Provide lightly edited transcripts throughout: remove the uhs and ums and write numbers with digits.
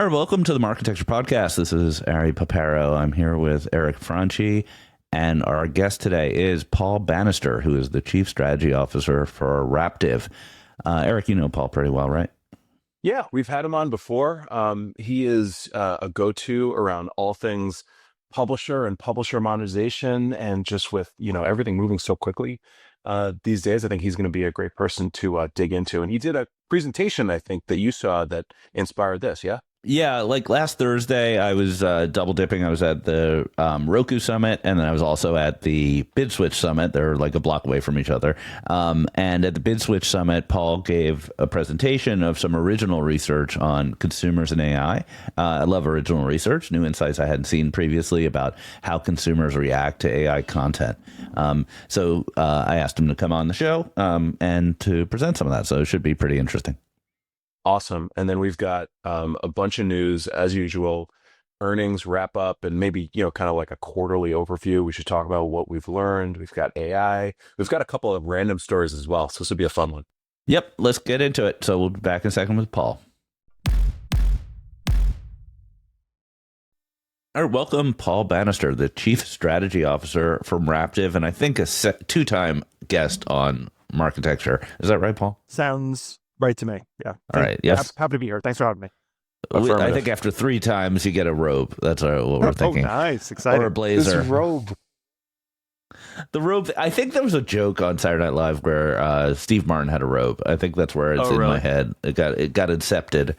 All right, welcome to the Marketecture Podcast. This is Ari Paparo. I'm here with Eric Franchi, and our guest today is Paul Bannister, who is the Chief Strategy Officer for Raptive. Eric, you know Paul pretty well, right? Yeah, we've had him on before. He is a go-to around all things publisher and publisher monetization, and just with everything moving so quickly these days, I think he's going to be a great person to dig into. And he did a presentation, I think, that you saw that inspired this. Yeah. Yeah, like last Thursday, I was double dipping. I was at the Roku Summit, and then I was also at the BidSwitch Summit. They're like a block away from each other. And at the BidSwitch Summit, Paul gave a presentation of some original research on consumers and AI. I love original research, new insights I hadn't seen previously about how consumers react to AI content. So I asked him to come on the show and to present some of that. So it should be pretty interesting. Awesome. And then we've got a bunch of news as usual, earnings wrap up, and maybe, kind of like a quarterly overview. We should talk about what we've learned. We've got AI. We've got a couple of random stories as well. So this will be a fun one. Yep. Let's get into it. So we'll be back in a second with Paul. All right, welcome Paul Bannister, the Chief Strategy Officer from Raptive, and I think a two-time guest on Marketecture. Is that right, Paul? Sounds right to me. Yeah. All right. Yes. Happy to be here. Thanks for having me. I think after 3 times you get a robe. That's what we're thinking. Oh, nice. Exciting. Or a blazer. This robe. The robe. I think there was a joke on Saturday Night Live where Steve Martin had a robe. I think that's where it's in my head. It got incepted.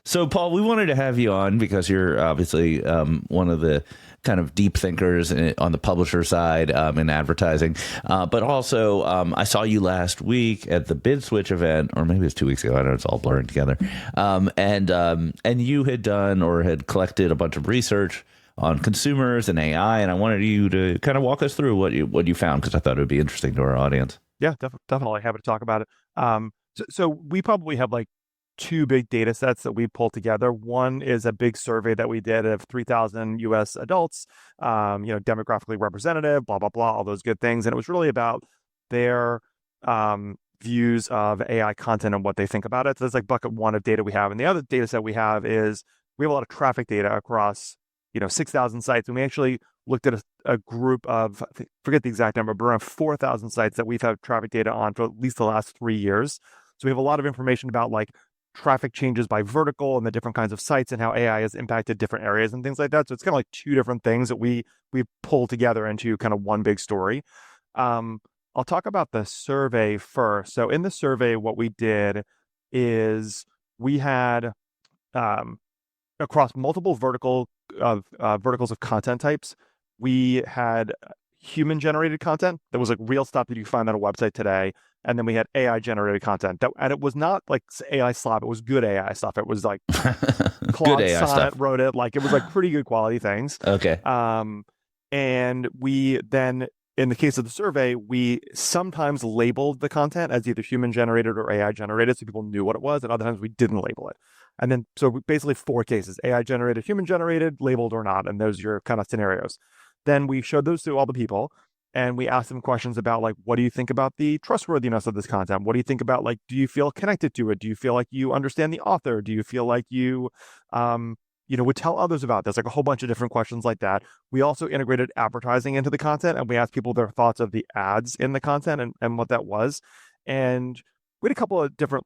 So, Paul, we wanted to have you on because you're obviously one of the kind of deep thinkers on the publisher side in advertising. But also, I saw you last week at the BidSwitch event, or maybe it was 2 weeks ago. I don't know, it's all blurring together. And you had done or had collected a bunch of research on consumers and AI, and I wanted you to kind of walk us through what you found, because I thought it would be interesting to our audience. Yeah, definitely happy to talk about it. So we probably have like 2 big data sets that we pulled together. One is a big survey that we did of 3,000 US adults, demographically representative, blah, blah, blah, all those good things. And it was really about their views of AI content and what they think about it. So that's like bucket 1 of data we have. And the other data set we have is we have a lot of traffic data across, 6,000 sites. And we actually looked at a group of, I forget the exact number, but around 4,000 sites that we've had traffic data on for at least the last 3 years. So we have a lot of information about like traffic changes by vertical and the different kinds of sites and how AI has impacted different areas and things like that. So it's kind of like 2 different things that we pull together into kind of one big story. I'll talk about the survey first. So in the survey, what we did is we had across multiple verticals of content types, we had human generated content that was like real stuff that you find on a website today. And then we had AI generated content and it was not like AI slop. It was good AI stuff. It was like Claude AI Sonnet stuff. wrote it. Like it was like pretty good quality things. Okay. And we then, in the case of the survey, we sometimes labeled the content as either human generated or AI generated, so people knew what it was. And other times we didn't label it. And then, so basically 4 cases: AI generated, human generated, labeled or not. And those are your kind of scenarios. Then we showed those to all the people. And we asked them questions about like, what do you think about the trustworthiness of this content? What do you think about like, do you feel connected to it? Do you feel like you understand the author? Do you feel like you, would tell others about this? Like a whole bunch of different questions like that. We also integrated advertising into the content, and we asked people their thoughts of the ads in the content and what that was. And we had a couple of different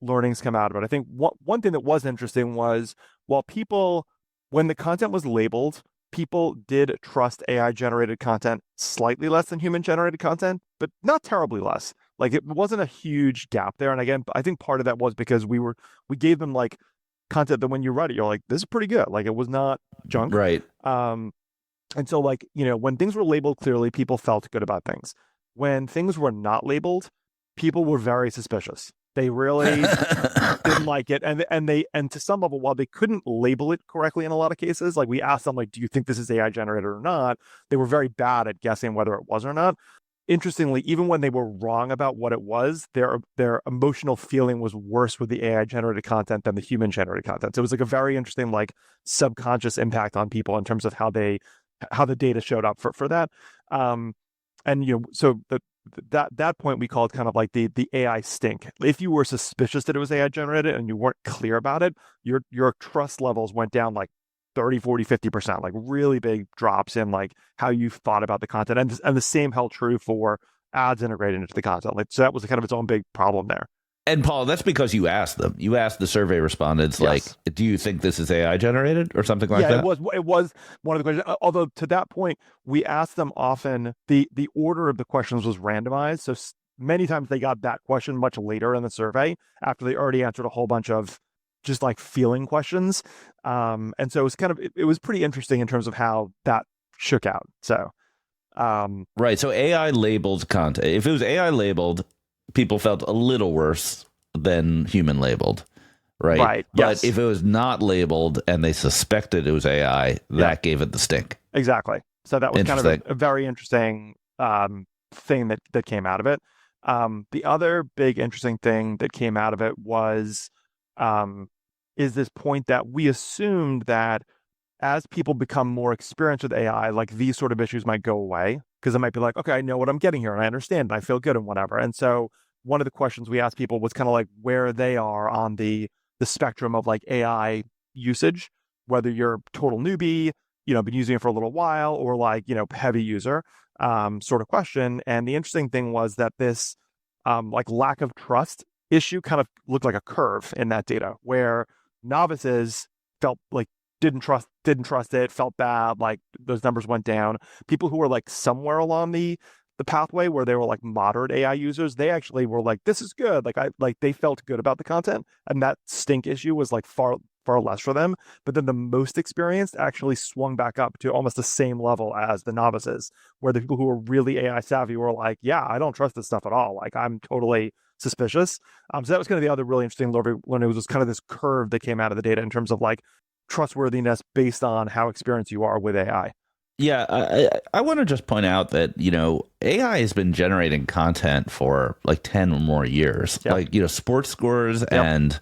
learnings come out of it. I think one thing that was interesting was when the content was labeled, people did trust AI-generated content slightly less than human-generated content, but not terribly less. Like it wasn't a huge gap there. And again, I think part of that was because we gave them like content that when you read it, you're like, this is pretty good. Like it was not junk. Right. And so like, when things were labeled clearly, people felt good about things. When things were not labeled, people were very suspicious. They really didn't like it. And to some level, while they couldn't label it correctly in a lot of cases, like we asked them, like, do you think this is AI generated or not? They were very bad at guessing whether it was or not. Interestingly, even when they were wrong about what it was, their emotional feeling was worse with the AI generated content than the human generated content. So it was like a very interesting, like subconscious impact on people in terms of how the data showed up for that. So that point we called kind of like the AI stink. If you were suspicious that it was AI generated and you weren't clear about it, your trust levels went down like 30, 40, 50%, like really big drops in like how you thought about the content. And the same held true for ads integrated into the content. Like, so that was kind of its own big problem there. And Paul, that's because you asked them. You asked the survey respondents, like, do you think this is AI generated or something like that? Yeah, it was one of the questions. Although to that point, we asked them often, the order of the questions was randomized. So many times they got that question much later in the survey after they already answered a whole bunch of just like feeling questions. And so it was it was pretty interesting in terms of how that shook out. So, right. So AI labeled content. If it was AI labeled, people felt a little worse than human labeled, right? Right. But yes. if it was not labeled and they suspected it was AI, that gave it the stink. Exactly. So that was kind of a very interesting thing that came out of it. The other big interesting thing that came out of it was is this point that we assumed that as people become more experienced with AI, like these sort of issues might go away because it might be like, okay, I know what I'm getting here and I understand and I feel good and whatever. And so one of the questions we asked people was kind of like where they are on the spectrum of like AI usage, whether you're a total newbie, been using it for a little while, or like, heavy user sort of question. And the interesting thing was that this like lack of trust issue kind of looked like a curve in that data where novices felt like didn't trust it, felt bad, like those numbers went down. People who were like somewhere along the pathway where they were like moderate AI users, they actually were like, this is good. Like they felt good about the content, and that stink issue was like far less for them. But then the most experienced actually swung back up to almost the same level as the novices, where the people who were really AI savvy were like, yeah, I don't trust this stuff at all. Like I'm totally suspicious. So that was kind of the other really interesting learning. It was kind of this curve that came out of the data in terms of like trustworthiness based on how experienced you are with AI. Yeah, I want to just point out that, AI has been generating content for like 10 or more years. Yep. Like, sports scores and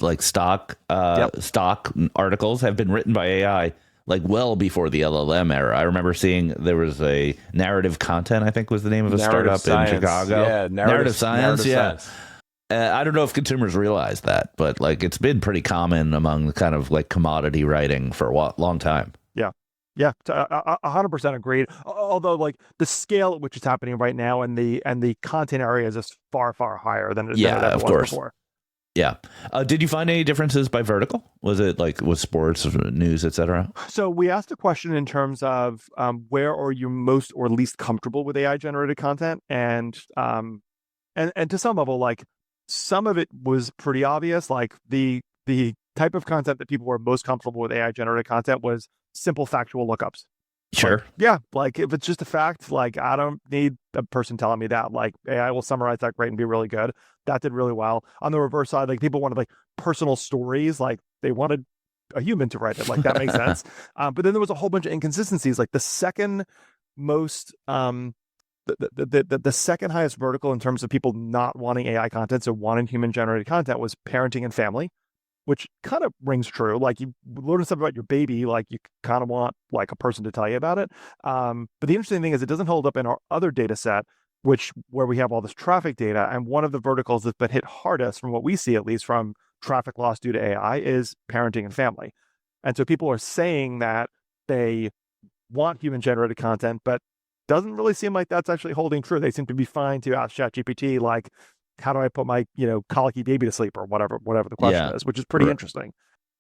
like stock articles have been written by AI like well before the LLM era. I remember seeing there was a Narrative Content, I think was the name of a startup in Chicago. Yeah, Narrative Science. I don't know if consumers realize that, but like it's been pretty common among kind of like commodity writing for a long time. Yeah, 100% agreed. Although, like the scale at which it's happening right now, and the content area is just far higher than it ever was before. Yeah. Did you find any differences by vertical? Was it like with sports, news, etc.? So we asked a question in terms of where are you most or least comfortable with AI generated content, and to some level, like some of it was pretty obvious. Like the type of content that people were most comfortable with AI generated content was simple factual lookups. Sure. Like, yeah. Like if it's just a fact, like I don't need a person telling me that. Like AI will summarize that great and be really good. That did really well. On the reverse side, like people wanted like personal stories. Like they wanted a human to write it. Like that makes sense. But then there was a whole bunch of inconsistencies. Like the second most, the second highest vertical in terms of people not wanting AI content, so wanting human generated content, was parenting and family, which kind of rings true. Like you learn stuff about your baby, like you kind of want like a person to tell you about it. But the interesting thing is it doesn't hold up in our other data set, where we have all this traffic data. And one of the verticals that's been hit hardest, from what we see, at least from traffic loss due to AI, is parenting and family. And so people are saying that they want human generated content, but doesn't really seem like that's actually holding true. They seem to be fine to ask ChatGPT, like, how do I put my, colicky baby to sleep, or whatever the question is, which is pretty interesting.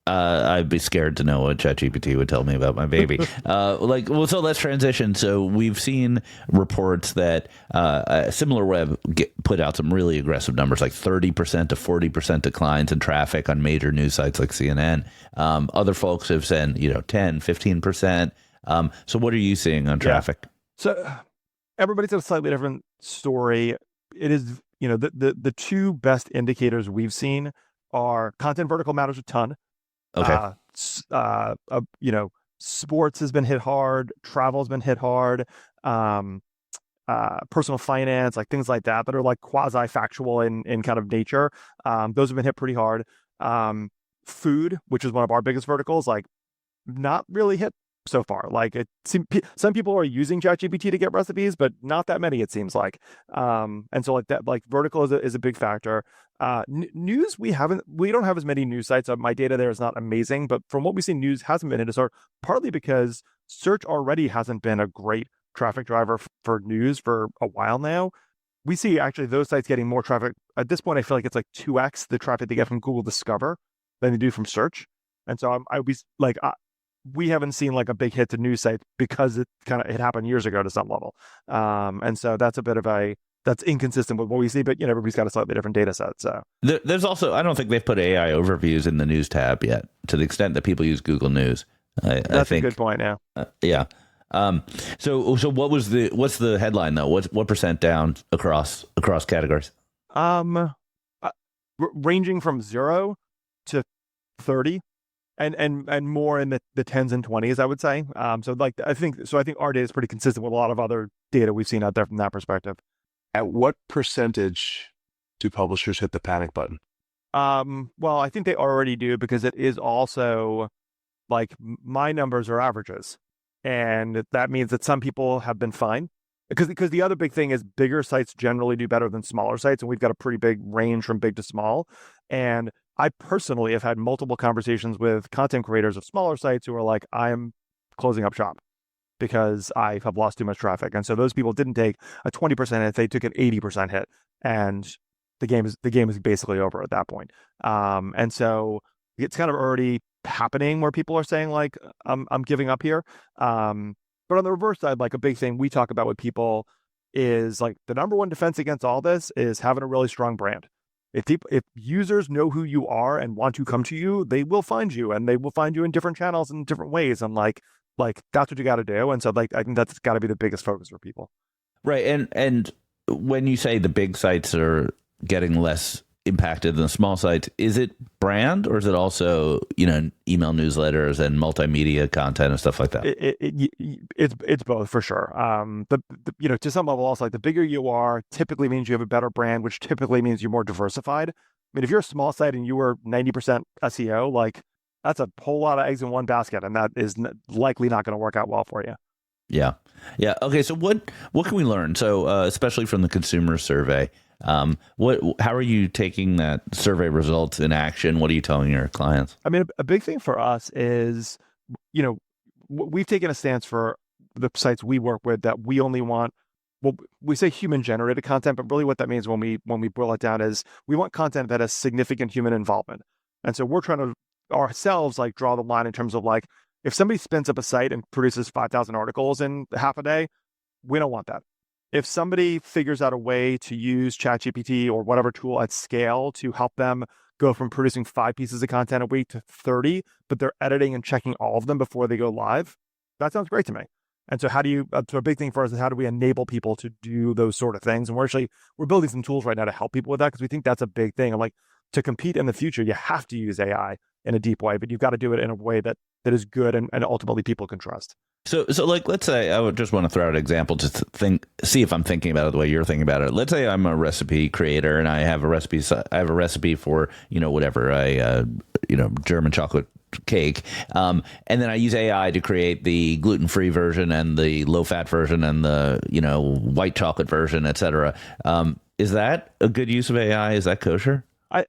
I'd be scared to know what ChatGPT would tell me about my baby. So let's transition. So we've seen reports that SimilarWeb put out some really aggressive numbers, like 30% to 40% declines in traffic on major news sites like CNN. Other folks have said, 10, 15%. So what are you seeing on traffic? So everybody's got a slightly different story. It is, the two best indicators we've seen are content vertical matters a ton. Okay. Sports has been hit hard. Travel has been hit hard. Personal finance, like things like that are like quasi factual in kind of nature. Those have been hit pretty hard. Food, which is one of our biggest verticals, like not really hit so far. Like some people are using ChatGPT to get recipes, but not that many, it seems like. And so like that, like vertical is a big factor. News, we don't have as many news sites. My data there is not amazing, but from what we see, news hasn't been hit as hard, partly because search already hasn't been a great traffic driver for news for a while now. We see actually those sites getting more traffic. At this point, I feel like it's like 2x the traffic they get from Google Discover than they do from search. And so I would be like, we haven't seen like a big hit to news sites because it happened years ago to some level. And so that's a bit of that's inconsistent with what we see, but everybody's got a slightly different data set. So there's also, I don't think they've put AI overviews in the news tab yet, to the extent that people use Google News. That's a good point. Yeah. Yeah. So what's the headline though? What percent down across categories? Ranging from 0 to 30. And more in the 10s and 20s, I would say. So I think our data is pretty consistent with a lot of other data we've seen out there from that perspective. At what percentage do publishers hit the panic button? Well, I think they already do, because it is also like my numbers are averages, and that means that some people have been fine. Because the other big thing is bigger sites generally do better than smaller sites, and we've got a pretty big range from big to small. And I personally have had multiple conversations with content creators of smaller sites who are like, I'm closing up shop because I have lost too much traffic. And so those people didn't take a 20% hit, they took an 80% hit. And the game is basically over at that point. And so it's kind of already happening where people are saying like, I'm giving up here. But on the reverse side, like a big thing we talk about with people is like the number one defense against all this is having a really strong brand. If users know who you are and want to come to you, they will find you, and they will find you in different channels in different ways. And like that's what you got to do. And so I think that's got to be the biggest focus for people. Right. And when you say the big sites are getting less impacted than the small sites, is it brand, or is it also, email newsletters and multimedia content and stuff like that? It's both for sure. To some level also, like the bigger you are typically means you have a better brand, which typically means you're more diversified. I mean, if you're a small site and you were 90% SEO, like that's a whole lot of eggs in one basket, and that is likely not going to work out well for you. Yeah. Okay. So what can we learn? So especially from the consumer survey, how are you taking that survey results in action? What are you telling your clients? I mean, a big thing for us is, we've taken a stance for the sites we work with that we only want, well, we say human generated content, but really what that means when we boil it down is we want content that has significant human involvement. And so we're trying to ourselves like draw the line in terms of like, if somebody spins up a site and produces 5,000 articles in half a day, we don't want that. If somebody figures out a way to use ChatGPT or whatever tool at scale to help them go from producing 5 pieces of content a week to 30, but they're editing and checking all of them before they go live, that sounds great to me. And so so a big thing for us is how do we enable people to do those sort of things? And we're building some tools right now to help people with that, because we think that's a big thing. And like, to compete in the future, you have to use AI in a deep way, but you've got to do it in a way that is good and ultimately people can trust. So like, let's say I would just want to throw out an example to see if I'm thinking about it the way you're thinking about it. Let's say I'm a recipe creator and I have a recipe for, whatever, German chocolate cake. And then I use AI to create the gluten-free version and the low-fat version and the, white chocolate version, et cetera. Is that a good use of AI? Is that kosher?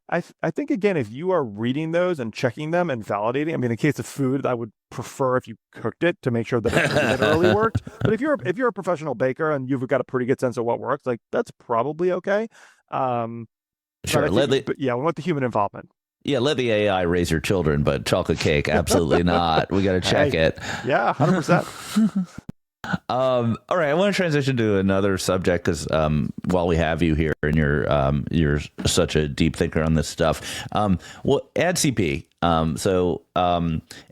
I think, again, if you are reading those and checking them and validating, I mean, in the case of food, I would prefer if you cooked it to make sure that it literally worked. But if you're a professional baker and you've got a pretty good sense of what works, like that's probably okay. Sure. We want the human involvement. Yeah, let the AI raise your children, but chocolate cake, absolutely not. We got to check it. Yeah, 100%. All right, I want to transition to another subject because while we have you here and you're such a deep thinker on this stuff, AdCP.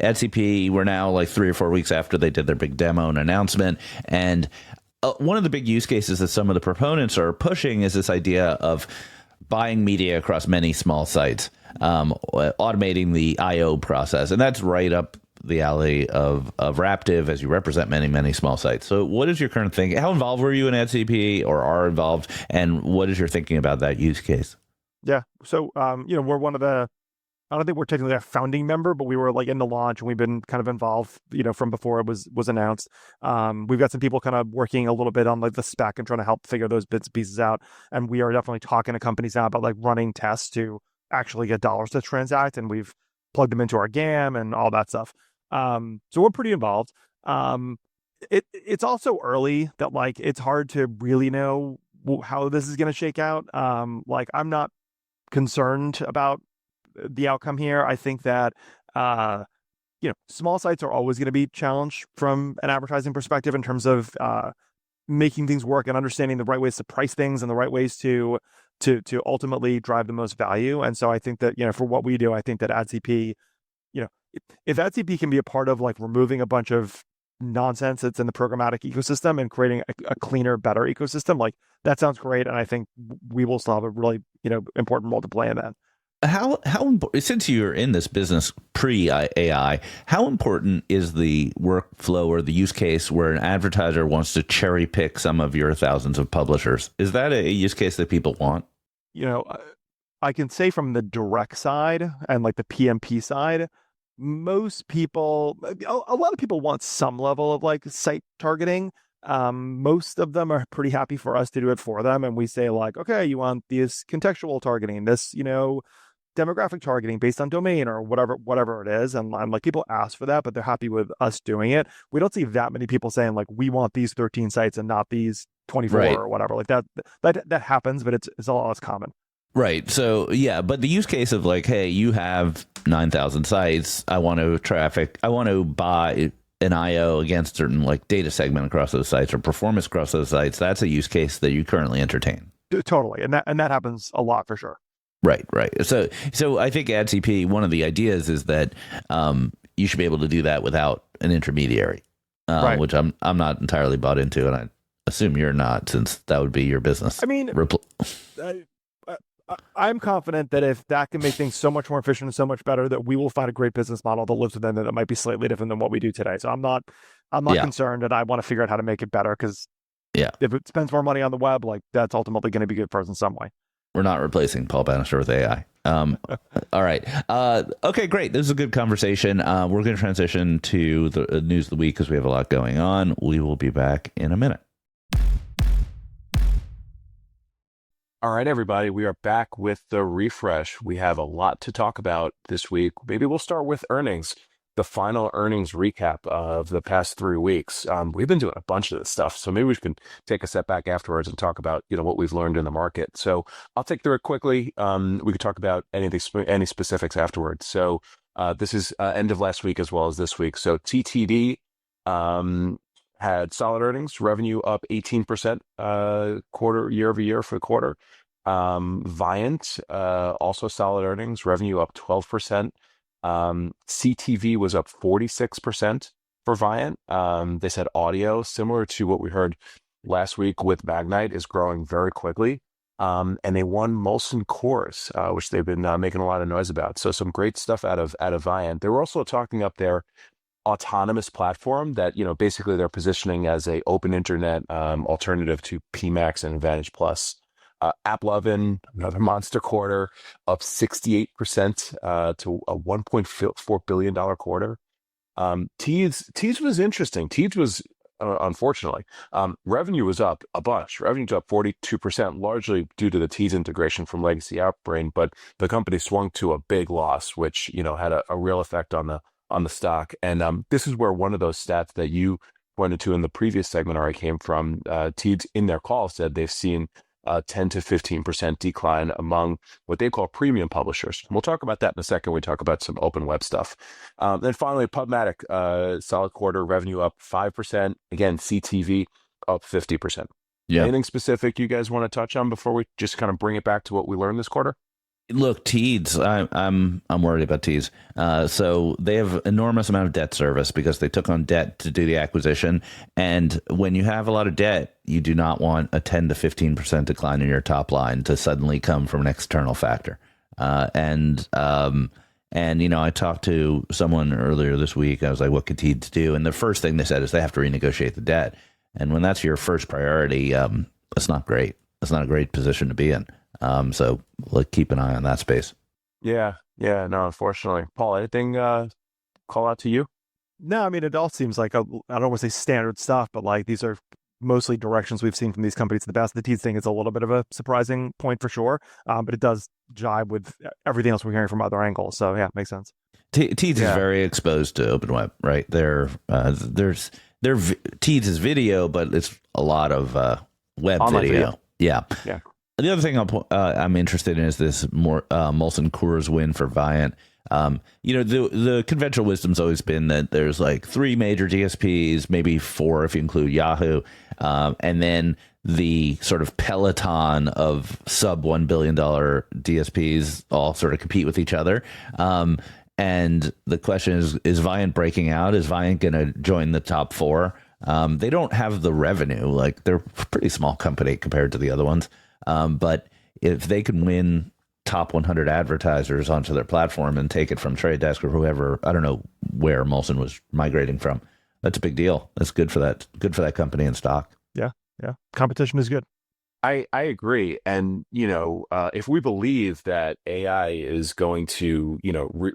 AdCP, we're now like 3 or 4 weeks after they did their big demo and announcement, and one of the big use cases that some of the proponents are pushing is this idea of buying media across many small sites, automating the I/O process, and that's right up the alley of Raptive, as you represent many small sites. So what is your current thinking? How involved were you in AdCP or are involved? And what is your thinking about that use case? Yeah. So, we're one of the I don't think we're technically a founding member, but we were like in the launch, and we've been kind of involved, from before it was announced. We've got some people kind of working a little bit on like the spec and trying to help figure those bits and pieces out. And we are definitely talking to companies now about like running tests to actually get dollars to transact, and we've plugged them into our GAM and all that stuff. So we're pretty involved. It's also early that like it's hard to really know how this is going to shake out. Like I'm not concerned about the outcome here. I think that small sites are always going to be challenged from an advertising perspective in terms of making things work and understanding the right ways to price things and the right ways to ultimately drive the most value. And so I think that for what we do, I think that AdCP, if AdCP can be a part of like removing a bunch of nonsense that's in the programmatic ecosystem and creating a cleaner, better ecosystem, like that sounds great. And I think we will still have a really important role to play in that. How since you're in this business pre-AI, how important is the workflow or the use case where an advertiser wants to cherry pick some of your thousands of publishers? Is that a use case that people want? I can say from the direct side and like the PMP side, most people, a lot of people want some level of like site targeting. Most of them are pretty happy for us to do it for them. And we say like, okay, you want this contextual targeting, this, demographic targeting based on domain or whatever it is. And I'm like, people ask for that, but they're happy with us doing it. We don't see that many people saying like, we want these 13 sites and not these 24 or whatever. Like that happens, but it's a lot less common. Right. So yeah, but the use case of like, hey, you have 9,000 sites. I want to buy an IO against certain like data segment across those sites or performance across those sites. That's a use case that you currently entertain. Totally. And that happens a lot for sure. Right. So I think AdCP, one of the ideas is that you should be able to do that without an intermediary, which I'm not entirely bought into, and I assume you're not, since that would be your business. I mean, I'm confident that if that can make things so much more efficient and so much better, that we will find a great business model that lives within that might be slightly different than what we do today. So I'm not concerned, and I want to figure out how to make it better because if it spends more money on the web, like that's ultimately going to be good for us in some way. We're not replacing Paul Bannister with AI. All right. Okay, great. This is a good conversation. We're going to transition to the news of the week because we have a lot going on. We will be back in a minute. All right, everybody, we are back with the refresh. We have a lot to talk about this week. Maybe we'll start with earnings, the final earnings recap of the past 3 weeks. We've been doing a bunch of this stuff, so maybe we can take a step back afterwards and talk about what we've learned in the market. So I'll take through it quickly. We could talk about any specifics afterwards. So this is end of last week as well as this week. So TTD had solid earnings, revenue up 18% year over year for the quarter. Viant also solid earnings, revenue up 12%. CTV was up 46% for Viant. They said audio, similar to what we heard last week with Magnite, is growing very quickly. And they won Molson Coors, which they've been making a lot of noise about. So some great stuff out of Viant. They were also talking up their autonomous platform that, basically they're positioning as a open internet alternative to PMax and Advantage Plus. AppLovin, another monster quarter, up 68% to a $1.4 billion quarter. Teads was interesting. Teads was, unfortunately, revenue was up a bunch. Revenue was up 42%, largely due to the Teads integration from Legacy Outbrain, but the company swung to a big loss, which had a real effect on the stock. And this is where one of those stats that you pointed to in the previous segment where I came from, Teads in their call said they've seen 10 to 15% decline among what they call premium publishers. We'll talk about that in a second. We talk about some open web stuff. Then finally, Pubmatic, solid quarter, revenue up 5%. Again, CTV up 50%. Yeah. Anything specific you guys want to touch on before we just kind of bring it back to what we learned this quarter? Look, Teads, I'm worried about Teads. So they have enormous amount of debt service because they took on debt to do the acquisition. And when you have a lot of debt, you do not want a 10 to 15% decline in your top line to suddenly come from an external factor. And I talked to someone earlier this week. I was like, what could Teads do? And the first thing they said is they have to renegotiate the debt. And when that's your first priority, that's not great. That's not a great position to be in. So keep an eye on that space. Yeah, yeah, no, unfortunately. Paul, anything call out to you? No, I mean, it all seems like I don't want to say standard stuff, but like these are mostly directions we've seen from these companies in the past. The Teads thing is a little bit of a surprising point for sure, but it does jibe with everything else we're hearing from other angles. So yeah, makes sense. Teads is Yeah, very exposed to open web, right? Teads is video, but it's a lot of web online video. video. Yeah. Yeah. The other thing I'm interested in is this more Molson Coors win for Viant. The conventional wisdom's always been that there's like three major DSPs, maybe four if you include Yahoo, and then the sort of peloton of sub $1 billion DSPs all sort of compete with each other. And the question is Viant breaking out? Is Viant going to join the top four? They don't have the revenue. Like, they're a pretty small company compared to the other ones. But if they can win top 100 advertisers onto their platform and take it from Trade Desk or whoever, I don't know where Molson was migrating from, that's a big deal. That's good for that company and stock. Yeah, yeah. Competition is good. I agree. And, if we believe that AI is going to,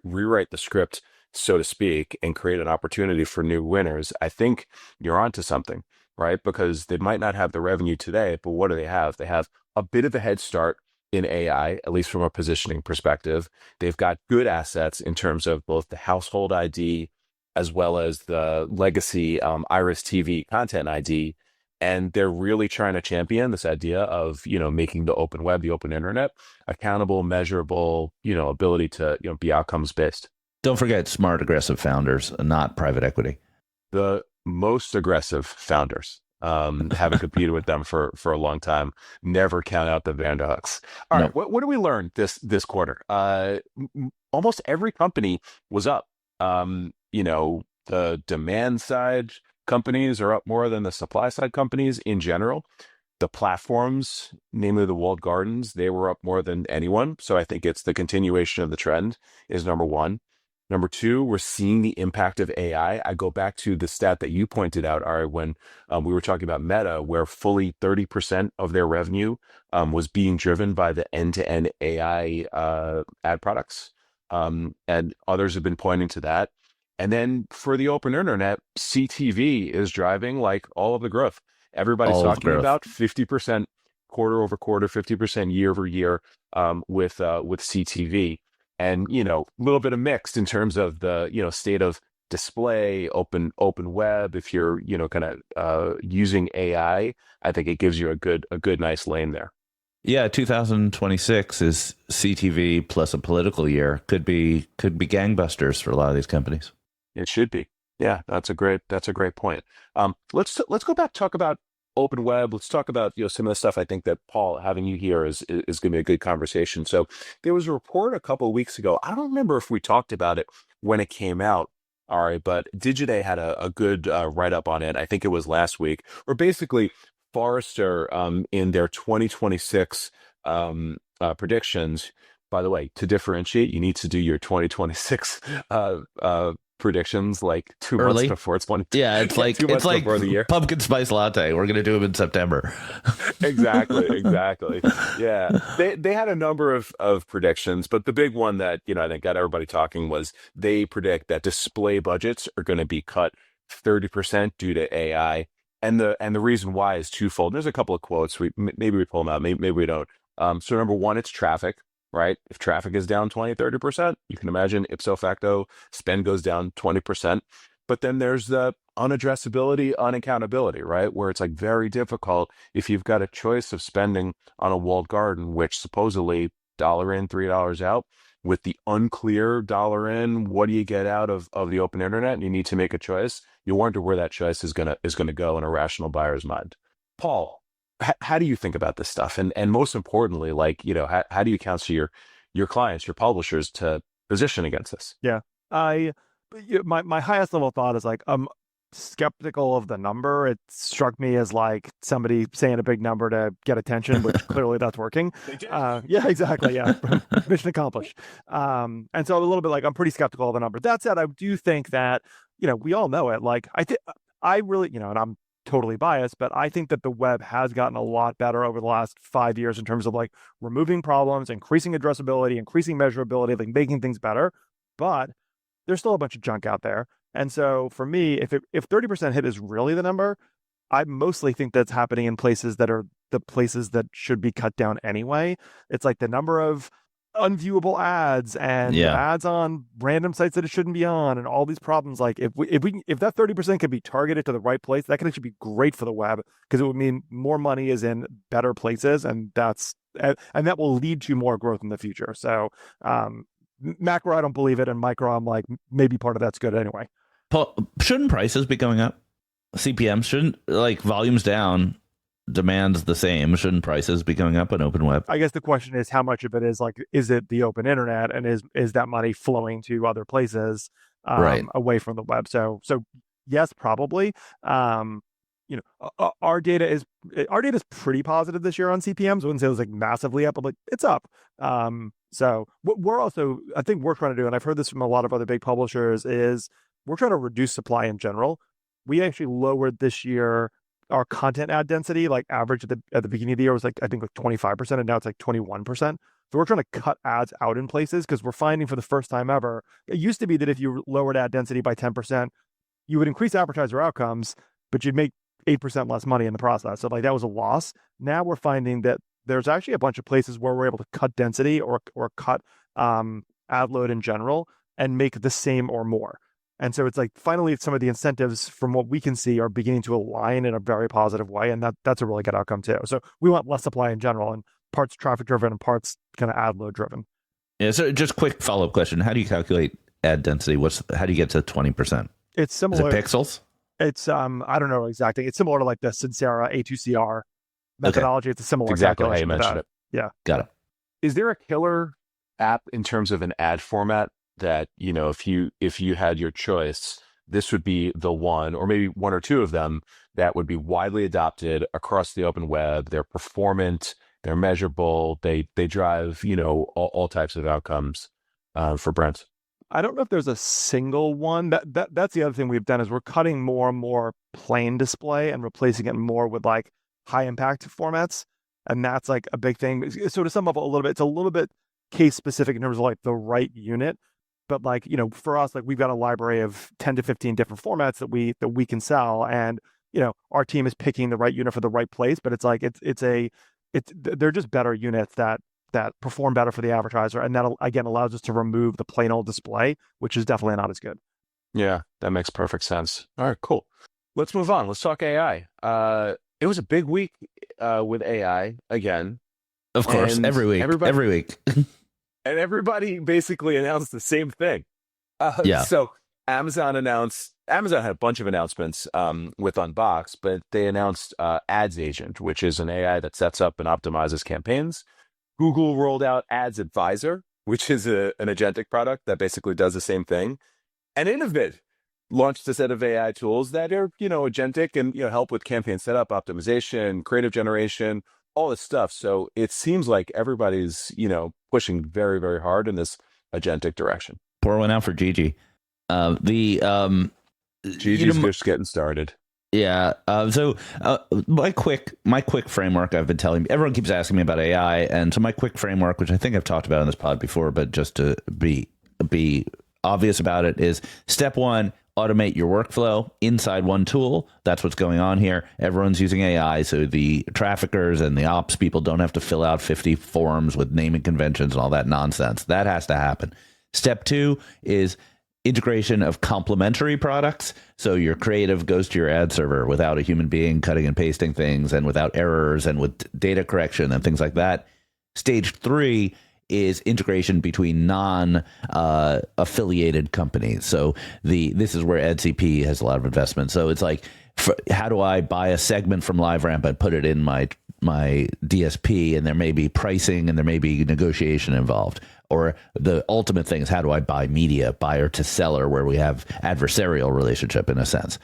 rewrite the script, so to speak, and create an opportunity for new winners, I think you're onto something, right? Because they might not have the revenue today, but what do they have? They have a bit of a head start in AI, at least from a positioning perspective. They've got good assets in terms of both the household ID as well as the legacy Iris TV content ID. And they're really trying to champion this idea of, making the open web, the open internet, accountable, measurable, ability to, be outcomes based. Don't forget smart, aggressive founders, not private equity. The most aggressive founders, having competed with them for a long time, never count out the Vanderhooks. All right, No. what do we learn this quarter? Almost every company was up. The demand side companies are up more than the supply side companies in general. The platforms, namely the walled gardens, they were up more than anyone. So I think it's the continuation of the trend is number one. Number two, we're seeing the impact of AI. I go back to the stat that you pointed out, Ari, when we were talking about Meta, where fully 30% of their revenue was being driven by the end-to-end AI ad products. And others have been pointing to that. And then for the open internet, CTV is driving like all of the growth. Everybody's All of the talking growth. about 50% quarter over quarter, 50% year over year with CTV. And, a little bit of mixed in terms of the, state of display, open web. If you're, kind of using AI, I think it gives you a good, nice lane there. Yeah, 2026 is CTV plus a political year. Could be gangbusters for a lot of these companies. It should be. Yeah, that's a great point. Let's go back, talk about open web. Let's talk about some of the stuff. I think that Paul, having you here is going to be a good conversation. So there was a report a couple of weeks ago. I don't remember if we talked about it when it came out. All right, but Digiday had a good write up on it. I think it was last week, where basically Forrester in their 2026 predictions. By the way, to differentiate, you need to do your 2026 predictions like 2 months Early? before it's one. Yeah, it's like 2 months before the year. pumpkin spice latte. We're gonna do them in September. Exactly. Yeah, they had a number of predictions, but the big one that I think got everybody talking was they predict that display budgets are going to be cut 30% due to AI, and the reason why is twofold. There's a couple of quotes. Maybe we pull them out, maybe we don't. So number one, it's traffic. Right? If traffic is down 20, 30%, you can imagine ipso facto spend goes down 20%. But then there's the unaddressability, unaccountability, right? Where it's like very difficult if you've got a choice of spending on a walled garden, which supposedly $1 in, $3 out, with the unclear $1 in, what do you get out of the open internet? And you need to make a choice. You wonder where that choice is gonna go in a rational buyer's mind. Paul, how do you think about this stuff? And most importantly, like, how do you counsel your clients, your publishers to position against this? Yeah. My highest level thought is like, I'm skeptical of the number. It struck me as like somebody saying a big number to get attention, which clearly that's working. Yeah, exactly. Yeah. Mission accomplished. And so a little bit like, I'm pretty skeptical of the number. That said, I do think that, we all know it. Like, I really, and I'm totally biased, but I think that the web has gotten a lot better over the last 5 years in terms of like removing problems, increasing addressability, increasing measurability, like making things better. But there's still a bunch of junk out there. And so for me, if 30% hit is really the number, I mostly think that's happening in places that are the places that should be cut down anyway. It's like the number of unviewable ads and ads on random sites that it shouldn't be on, and all these problems. Like if that 30% could be targeted to the right place, that could actually be great for the web, because it would mean more money is in better places, and that will lead to more growth in the future. So macro, I don't believe it, and micro, I'm like, maybe part of that's good anyway. Paul, shouldn't prices be going up? CPM shouldn't, like, volumes down, demand's the same. Shouldn't prices be going up on open web? I guess the question is, how much of it is like, is it the open internet, and is that money flowing to other places away from the web? So yes, probably. Our data is pretty positive this year on CPMs. I wouldn't say it was like massively up, but like it's up. So what we're also, I think we're trying to do, and I've heard this from a lot of other big publishers, is we're trying to reduce supply in general. We actually lowered this year our content ad density, like average at the beginning of the year was like, I think like 25%, and now it's like 21%. So we're trying to cut ads out in places, because we're finding for the first time ever, it used to be that if you lowered ad density by 10%, you would increase advertiser outcomes, but you'd make 8% less money in the process. So like that was a loss. Now we're finding that there's actually a bunch of places where we're able to cut density or cut ad load in general and make the same or more. And so it's like finally some of the incentives from what we can see are beginning to align in a very positive way. And that's a really good outcome too. So we want less supply in general, and parts traffic driven and parts kind of ad load driven. Yeah. So just quick follow-up question. How do you calculate ad density? How do you get to 20%? It's similar. Is it pixels? It's, I don't know exactly. It's similar to like the Sincera A2CR methodology. Okay. It's a similar exactly calculation. How you mentioned it. Yeah. Got it. Is there a killer app in terms of an ad format that, if you had your choice, this would be the one, or maybe one or two of them, that would be widely adopted across the open web? They're performant, they're measurable, they drive, all types of outcomes for brands. I don't know if there's a single one. That's the other thing we've done, is we're cutting more and more plain display and replacing it more with like high impact formats. And that's like a big thing. So to sum up a little bit, it's a little bit case specific in terms of like the right unit. But like, for us, like we've got a library of 10 to 15 different formats that we can sell. And, our team is picking the right unit for the right place. But it's like, they're just better units that perform better for the advertiser. And that, again, allows us to remove the plain old display, which is definitely not as good. Yeah, that makes perfect sense. All right, cool. Let's move on. Let's talk AI. It was a big week with AI again. Of course, every week. And everybody basically announced the same thing. So Amazon had a bunch of announcements with Unbox, but they announced Ads Agent, which is an AI that sets up and optimizes campaigns. Google rolled out Ads Advisor, which is an agentic product that basically does the same thing. And Innovid launched a set of AI tools that are, agentic and, help with campaign setup, optimization, creative generation, all this stuff. So it seems like everybody's, pushing very, very hard in this agentic direction. Pour one out for Gigi. Gigi's just getting started. Yeah. So my quick framework, I've been telling everyone keeps asking me about AI, and so my quick framework, which I think I've talked about in this pod before, but just to be obvious about it, is step one: automate your workflow inside one tool. That's what's going on here. Everyone's using AI, so the traffickers and the ops people don't have to fill out 50 forms with naming conventions and all that nonsense. That has to happen. Step two is integration of complementary products. So your creative goes to your ad server without a human being cutting and pasting things, and without errors, and with data correction and things like that. Stage three is integration between non-affiliated companies. So this is where AdCP has a lot of investment. So it's like, how do I buy a segment from LiveRamp and put it in my DSP, and there may be pricing and there may be negotiation involved. Or the ultimate thing is, how do I buy media, buyer to seller, where we have adversarial relationship in a sense.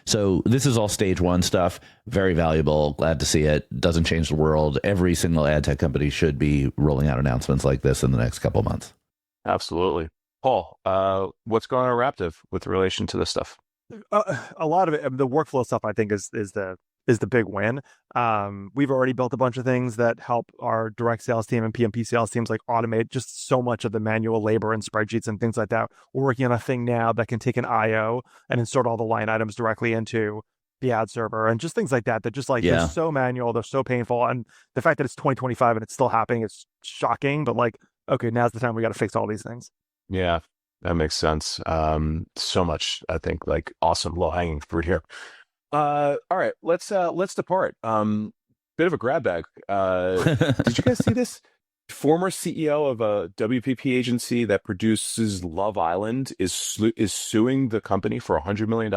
So this is all stage one stuff. Very valuable. Glad to see it. Doesn't change the world. Every single ad tech company should be rolling out announcements like this in the next couple of months. Absolutely. Paul, what's going on at Raptive with relation to this stuff? A lot of it, the workflow stuff, I think, is the big win. We've already built a bunch of things that help our direct sales team and PMP sales teams like automate just so much of the manual labor and spreadsheets and things like that. We're working on a thing now that can take an IO and insert all the line items directly into the ad server and just things like that. That just like they're so manual, they're so painful, and the fact that it's 2025 and it's still happening is shocking. But like, okay, now's the time we got to fix all these things. Yeah, that makes sense. So much, I think, like awesome low hanging fruit here. All right, let's depart. Bit of a grab bag. Did you guys see this? Former CEO of a WPP agency that produces Love Island is suing the company for $100 million.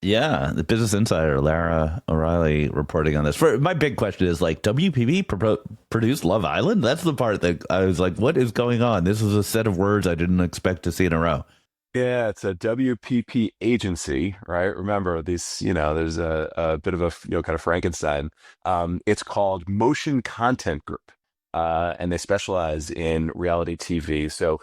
Yeah, the Business Insider, Lara O'Reilly, reporting on this. My big question is, like, WPP produced Love Island? That's the part that I was like, what is going on? This is a set of words I didn't expect to see in a row. Yeah, it's a WPP agency, right? Remember these, there's a bit of a, kind of Frankenstein. It's called Motion Content Group. And they specialize in reality TV. So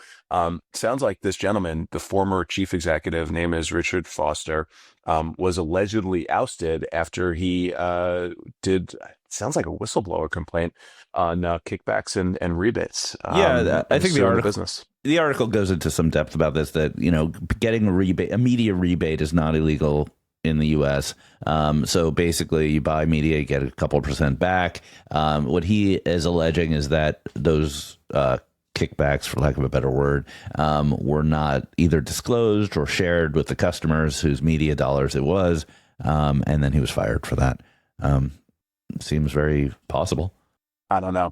sounds like this gentleman, the former chief executive, name is Richard Foster, was allegedly ousted after he sounds like a whistleblower complaint on kickbacks and rebates. I think the article goes into some depth about this, that, getting a media rebate is not illegal in the US. So basically you buy media, you get a couple % back. What he is alleging is that those kickbacks, for lack of a better word, were not either disclosed or shared with the customers whose media dollars it was. And then he was fired for that. Seems very possible. I don't know.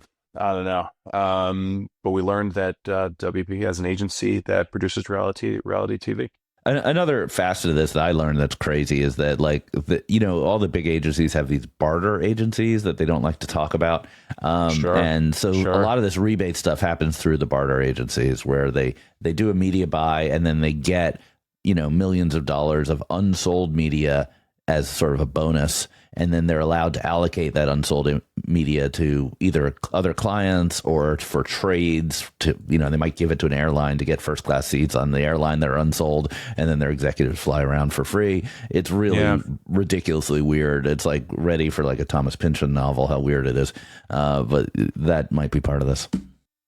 But we learned that WP has an agency that produces reality TV. Another facet of this that I learned that's crazy is that, like, all the big agencies have these barter agencies that they don't like to talk about. And so a lot of this rebate stuff happens through the barter agencies, where they do a media buy and then they get, millions of dollars of unsold media as sort of a bonus. And then they're allowed to allocate that unsold media to either other clients or for trades. They might give it to an airline to get first class seats on the airline that are unsold, and then their executives fly around for free. It's really ridiculously weird. It's like ready for like a Thomas Pynchon novel, how weird it is. But that might be part of this.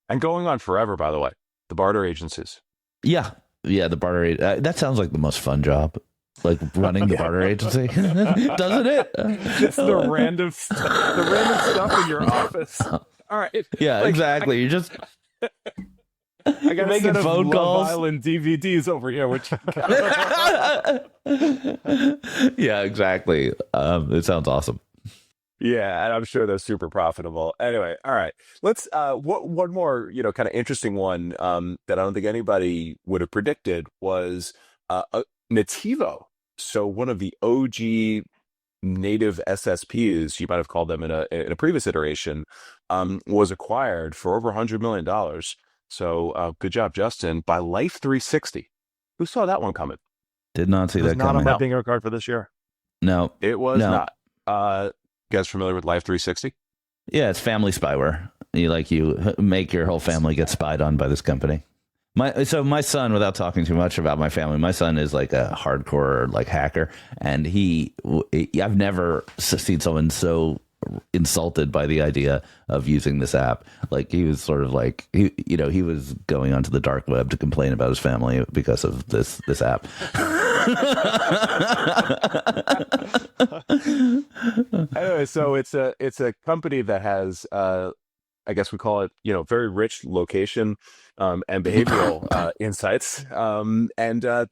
And going on forever, by the way, the barter agencies. Yeah, the barter. That sounds like the most fun job. Like running the barter agency, doesn't it? Just the random stuff in your office. All right. Yeah, exactly. You're just. I got making phone calls. Love Island DVDs over here. Which. Yeah, exactly. It sounds awesome. Yeah, and I'm sure they're super profitable. Anyway, all right. Let's one more, kind of interesting one that I don't think anybody would have predicted was Nativo. So one of the OG native SSPs, you might have called them in a previous iteration, was acquired for over $100 million. So good job, Justin, by Life 360. Who saw that one coming? Did not see that coming. Not on my bingo card for this year. No, it was not. You guys familiar with Life 360? Yeah, it's family spyware. You make your whole family get spied on by this company. My son, without talking too much about my family, my son is like a hardcore like hacker, and I've never seen someone so insulted by the idea of using this app. Like, he was sort of like he was going onto the dark web to complain about his family because of this app. Anyway, so it's a company that has I guess we call it, very rich location and behavioral insights, and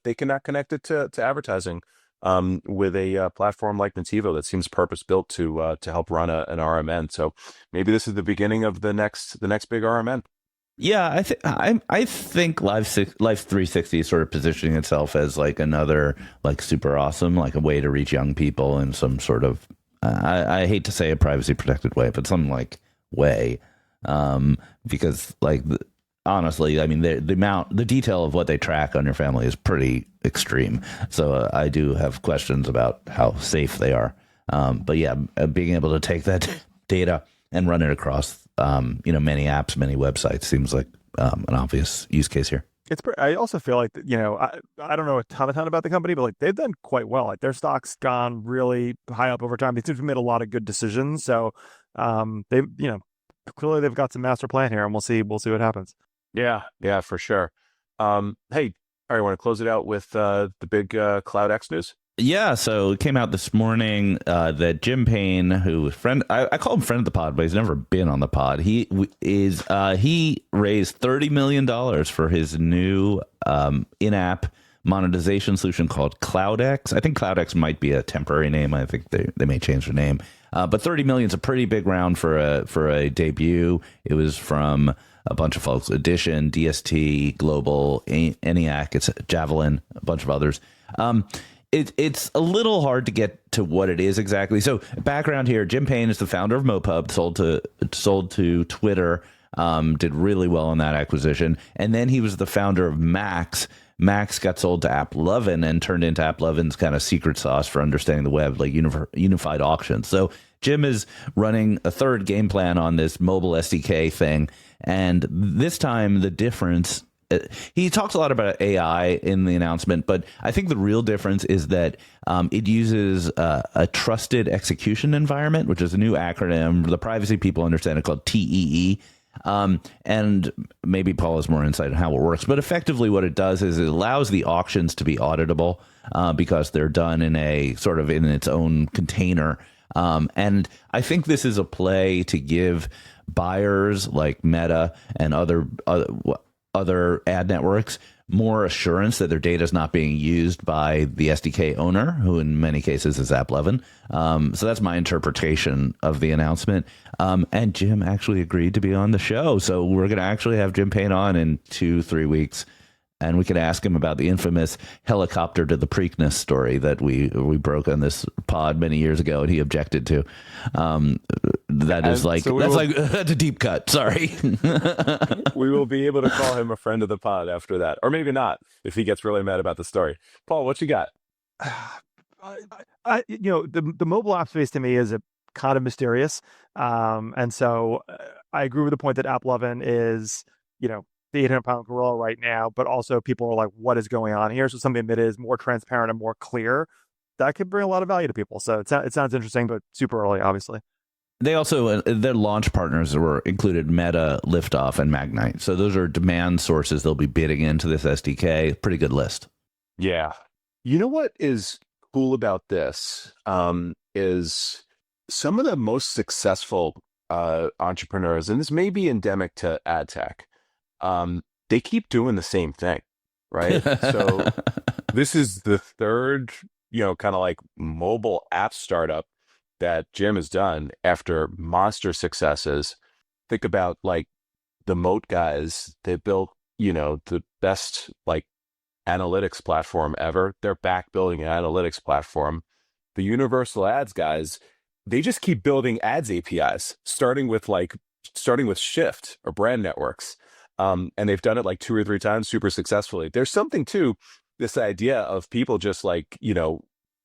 they cannot connect it to advertising with a platform like Nativo that seems purpose built to help run an RMN. So maybe this is the beginning of the next big RMN. Yeah, I think Live 360 is sort of positioning itself as like another like super awesome, like a way to reach young people in some sort of I hate to say a privacy protected way, but some like way. Because like honestly, I mean, the detail of what they track on your family is pretty extreme. So I do have questions about how safe they are. But yeah, being able to take that data and run it across, many apps, many websites seems like an obvious use case here. I also feel like, I don't know a ton about the company, but like they've done quite well. Like their stock's gone really high up over time. They seem to have made a lot of good decisions. So, they, clearly they've got some master plan here, and we'll see what happens. Yeah, for sure. Hey, all right, want to close it out with the big Cloud X news? Yeah, so it came out this morning that Jim Payne, who I call him friend of the pod, but he's never been on the pod. He raised $30 million for his new in-app monetization solution called CloudX. I think CloudX might be a temporary name. I think they may change their name. But 30 million is a pretty big round for a debut. It was from a bunch of folks: Edition, DST, Global, ENIAC, it's Javelin, a bunch of others. It's a little hard to get to what it is exactly. So background here: Jim Payne is the founder of MoPub, sold to Twitter, did really well on that acquisition, and then he was the founder of Max. Max got sold to AppLovin and turned into AppLovin's kind of secret sauce for understanding the web, like unified auctions. So Jim is running a third game plan on this mobile SDK thing, and this time the difference. He talks a lot about AI in the announcement, but I think the real difference is that it uses a trusted execution environment, which is a new acronym. The privacy people understand it, called TEE. And maybe Paul has more insight on how it works. But effectively what it does is it allows the auctions to be auditable because they're done in its own container. And I think this is a play to give buyers like Meta and other ad networks more assurance that their data is not being used by the SDK owner, who in many cases is AppLovin. So that's my interpretation of the announcement. And Jim actually agreed to be on the show. So we're going to actually have Jim Payne on in 2-3 weeks. And we could ask him about the infamous helicopter to the Preakness story that we broke on this pod many years ago, and he objected to. That's a deep cut. Sorry. We will be able to call him a friend of the pod after that, or maybe not if he gets really mad about the story. Paul, what you got? The mobile app space to me is a kind of mysterious, and so I agree with the point that AppLovin is, the 800-pound gorilla right now, but also people are like, what is going on here? So something that is more transparent and more clear, that could bring a lot of value to people. So it sounds interesting, but super early, obviously. They also, their launch partners were included Meta, Liftoff, and Magnite. So those are demand sources they'll be bidding into this SDK. Pretty good list. Yeah. You know what is cool about this is some of the most successful entrepreneurs, and this may be endemic to ad tech, they keep doing the same thing, right? So this is the third, kind of like mobile app startup that Jim has done after monster successes. Think about like the Moat guys. They built, the best like analytics platform ever. They're back building an analytics platform. The Universal Ads guys, they just keep building ads APIs, starting with Shift or brand networks. And they've done it like 2 or 3 times super successfully. There's something to this idea of people just like,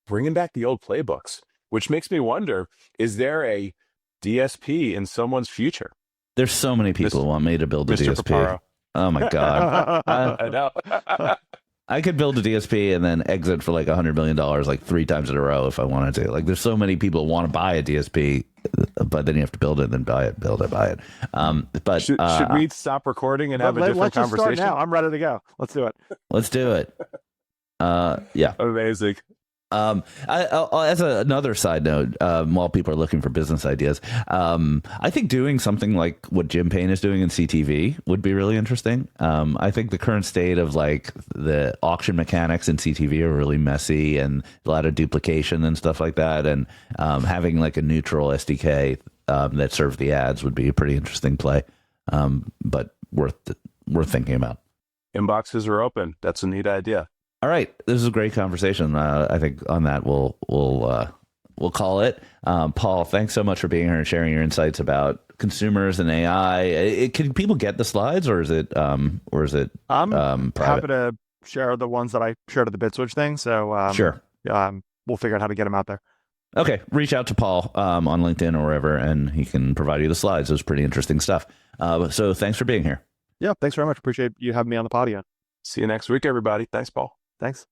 bringing back the old playbooks, which makes me wonder, is there a DSP in someone's future? There's so many people who want me to build a Mr. DSP. Paparo. Oh my God. I know. I could build a DSP and then exit for like $100 million, like 3 times in a row if I wanted to. Like there's so many people who want to buy a DSP, but then you have to build it and then buy it, build it, buy it. But should we stop recording and have a different conversation? Let's start now. I'm ready to go. Let's do it. Let's do it. Yeah. Amazing. As another side note, while people are looking for business ideas, I think doing something like what Jim Payne is doing in CTV would be really interesting. I think the current state of like the auction mechanics in CTV are really messy and a lot of duplication and stuff like that. And having like a neutral SDK that serves the ads would be a pretty interesting play, but worth thinking about. Inboxes are open. That's a neat idea. All right, this is a great conversation. I think on that we'll call it. Paul, thanks so much for being here and sharing your insights about consumers and AI. Can people get the slides, or is it I'm private? happy to share the ones that I shared at the BitSwitch thing. So sure, we'll figure out how to get them out there. Okay, reach out to Paul on LinkedIn or wherever, and he can provide you the slides. It was pretty interesting stuff. So thanks for being here. Yeah, thanks very much. Appreciate you having me on the pod again. See you next week, everybody. Thanks, Paul. Thanks.